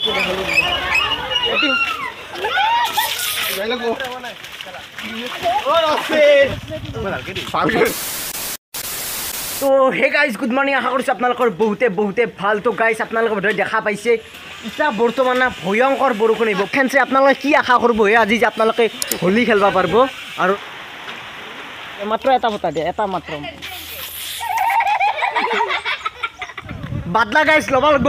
তো hey guys good morning আশা কৰিছোঁ আপোনালোকৰ বহুতে ভাল। তো গাইজ আপোনালোকে বোধহয় দেখা পাইছে এতিয়া বৰ্তমান ভয়ংকৰ বৰষুণ আহিব। ফেন্সে আপোনালোকে কি আশা কৰিব আজি যে আপোনালোকে হোলী খেলিব পাৰিব। আৰু মাত্ৰ এটা বতা দিয়ে, এটা মাত্ৰ বাদলা গাইজ ল'ব লাগিব।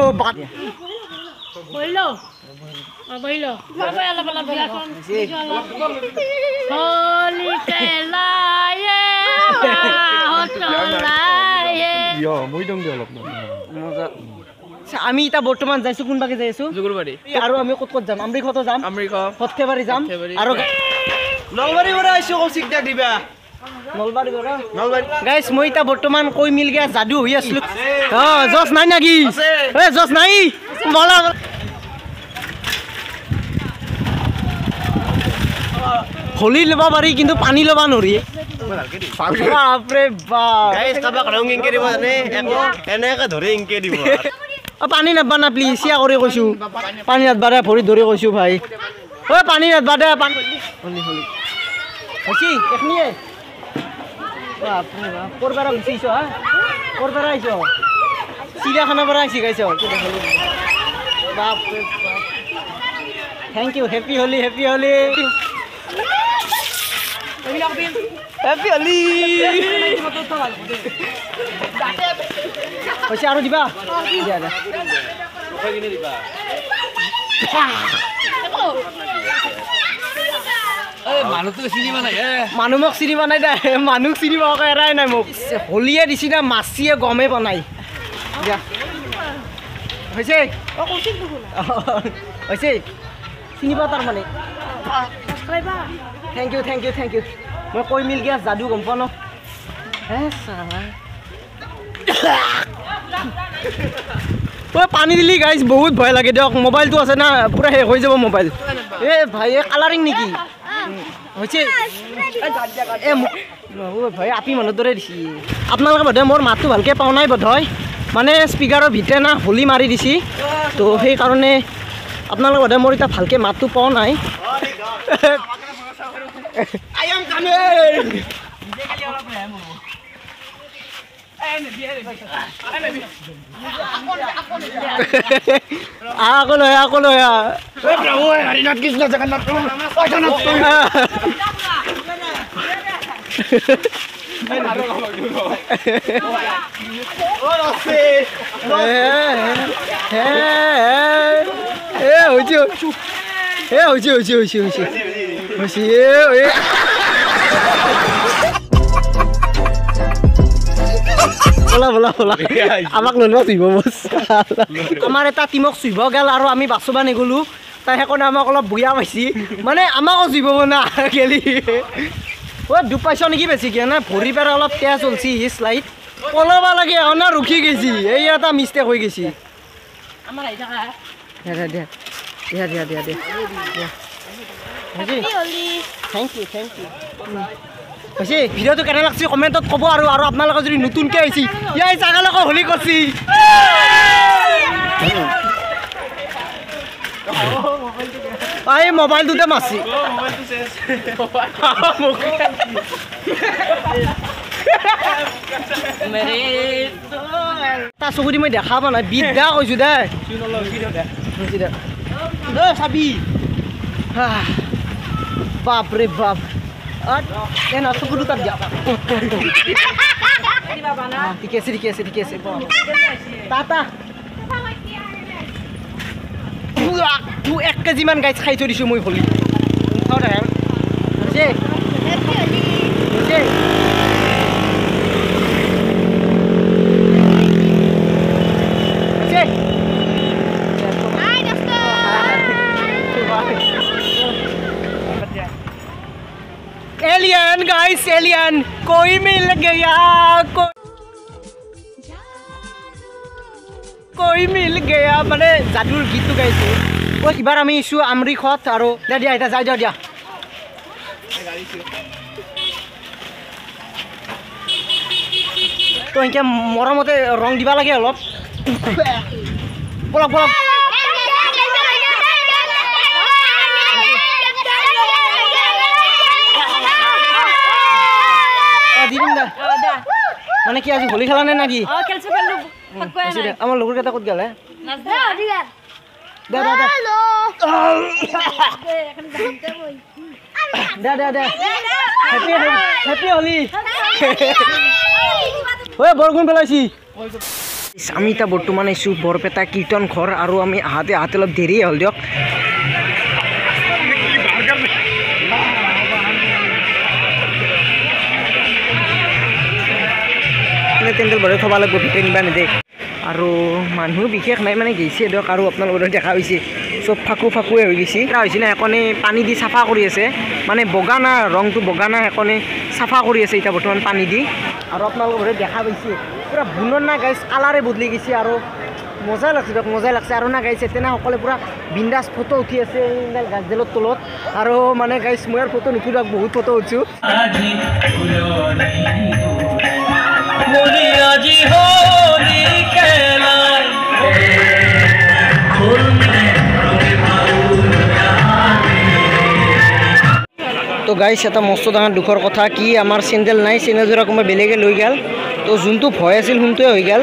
আমি এতিয়া বৰ্তমান যাইছো কোনবাকে যাই আছো জুগুৰবাৰী। আৰু আমি ক'ত যাম? আমৰিখতো যাম, সৰ্থেবাৰী যাম আৰু নলবাৰী পৰা আইছো। কৌশিক দাক দিবা নলবাৰী পৰা। গাইছ মই এতিয়া বৰ্তমান কৈ মিল গিয়া যাদু হৈ আছিলো। জছ নাই নাকি? জছ নাই মলা হোলী ল'ব পাৰি কিন্তু পানী ল'ব নোৱাৰি। পানী নাবা না প্লিজ, চিয়া কৰি কৈছো পানী নাবা দে, ভৰিত ধৰি কৈছো ভাই। ঐ পানী নাবা দে, ক'ৰ পৰা গুচিছ? ক'ৰ পৰা আহিছ? চিৰিয়াখানাৰ পৰা আহিছি guys. Thank you, happy Holi, happy Holi, happy Holi. পইচা আৰু দিবা মানুহ মোক চিনি পোৱা নাই দে, মানুহ চিনি পোৱাকৈ এৰাই নাই মোক। হোলীয়ে দিছি না মাছিয়ে গমেই পোৱা নাই। হৈছে হৈছে চিনি পাওঁ তাৰমানে। Thank you thank you thank you. মই কৈ মিল গিয়া যাদু গম পোৱা ন। পানী দিলি গাইজ বহুত ভয় লাগে দিয়ক। মোবাইলটো আছে না পুৰা শেষ হৈ যাব মোবাইল। ভাই কালাৰিং নেকি হৈছে? ভাই আপি মানুহৰ দৰে দিছি। আপোনালোকে বোধহয় মোৰ মাতটো ভালকৈ পোৱা নাই বোধহয়, মানে স্পীকাৰৰ ভিতৰে না হোলী মাৰি দিছি। তো সেইকাৰণে আপোনালোকে বোধহয় মোৰ এতিয়া ভালকৈ মাতটো পোৱা নাই। আমাক লৈ লোৱা চুইব আমাৰ এটা টিমক চুইব গেল আৰু আমি বাচবা নেগলো। তাই সেইকাৰণে আমাক অলপ বুঢ়া পাইছি, মানে আমাকো চুইব না গেলি। দুখ পাইছ নেকি বেছিকে? না ভৰি পেৰা অলপ তেজ চলছি শ্লাইড পলাব লাগে না ৰখি গৈছি। এই এটা মিষ্টেক হৈ গৈছি। Thank you thank you. হৈছে ভিডিঅ'টো কেনে লাগছে কমেণ্টত ক'ব। আৰু আপোনালোকে যদি নতুনকৈ আহিছে ইয়াৰ জাগালৈকে হোলী কৰিছি। এই মোবাইলটোতে মাৰছি। তাৰ চকুদি মই দেখা পোৱা নাই, বিদ্যা কৈছো দে চাবি। বাপৰে বাপ চকুটো তাত দিয়া। ঠিকে আছে ঠিকে আছে ঠিকে আছে। টাটা 1 কেজিমান গাইছ খাই থৈ দিছোঁ মই হোলী। एलियन गाइस एलियन कोई मिल गया कोई मिल गया মানে জাদুৰ গীতটো গাইছো। এবাৰ আমি ইছু আমৰিখত আৰু দিয়া এটা যাই দিয়া তো এনেকে মৰমতে ৰং দিবা লাগে অলপ। বলক বলক মানে কি আজি হোলি খেলা নাই নাকি খেলছো খেললো ফকোয়া নাই আমার লগৰ কেইটা ক'ত গ'লে নাচ দে অধিকার দে দে দে হ্যালো এখন জানতে বই দে দে দে হ্যাপি হোলি ওই বৰগুণ পেলাইছি আমি এতিয়া বৰ্তমান আছোঁ বৰপেটা কীৰ্তন ঘৰ আৰু আমি আহাতে অলপ দেৰি হ'ল দিয়ক পেণ্ডেল ভৰাই থ'ব লাগিব ভিতৰত নিবা নেদে আৰু মানুহ বিশেষ নাই মানে গৈছে দিয়ক আৰু আপোনালোকৰ দেখা হৈছে চব ফাকুৱে হৈ গৈছে হৈছে না সেইকণে পানী দি চাফা কৰি আছে মানে বগা না ৰংটো বগা না সেইকণে চাফা কৰি আছে এতিয়া বৰ্তমান পানী দি আৰু আপোনালোকৰ দেখা পাইছে পুৰা বুনৰ না গাইছ কালাৰে বদলি গৈছে আৰু মজা লাগছে দিয়ক মজা লাগছে আৰু না গাইছে তেনে সকলে পুৰা বিন্দাছ ফটো উঠি আছে গাছডালৰ তলত আৰু মানে গাইছ মই আৰু ফটো নুঠো দিয়ক বহুত ফটো উঠছোঁ তো গাইছ এটা মস্ত ডাঙৰ দুখৰ কথা কি আমাৰ চেণ্ডেল নাই চেণ্ডেলযোৰা কোনোবা বেলেগে লৈ গ'ল তো যোনটো ভয় আছিল সোনটোৱে হৈ গ'ল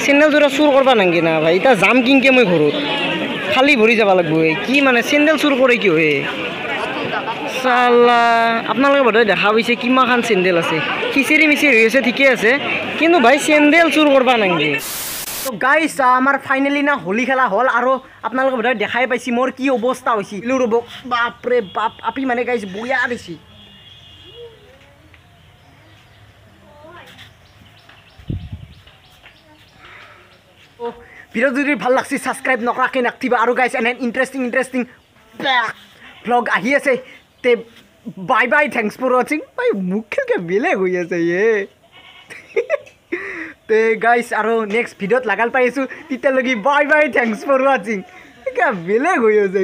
চেণ্ডেলযোৰা চুৰ কৰিব নাংগে না ভাই এতিয়া যাম কিনকে মই ঘৰত খালী ভৰি যাব লাগিব কি মানে চেণ্ডেল চুৰ কৰে কি হয় চালা আপোনালোকে বোধহয় দেখা পাইছে কিমানখন চেণ্ডেল আছে খিচিৰি মিচিৰি হৈ আছে ঠিকে আছে কিন্তু ভাই চেণ্ডেল চুৰ কৰিব নাংগে তো গাইছ আমাৰ ফাইনেলি না হোলী খেলা হ'ল আৰু আপোনালোকে বোধহয় দেখাই পাইছে মোৰ কি অৱস্থা হৈছে ৰ'ব বাপৰে বাপ আপি মানে গাইছ বঢ়িয়া দিছে ভিডিঅ' যদি ভাল লাগছে ছাবস্ক্ৰাইব নকৰাকৈ নাথাকিবা আৰু গাইছ এনে ইণ্টাৰেষ্টিং ভ্লগ আহি আছে তে বাই বাই থেংকছ ফৰ ৱাচিং ভাই মুখকে বেলেগ হৈ আছে তে গাইছ আৰু নেক্সট ভিডিঅ'ত লাগাল পাই আছোঁ তেতিয়ালৈকে বাই বাই থেংকছ ফৰ ৱাচিং বেলেগ হৈ আছে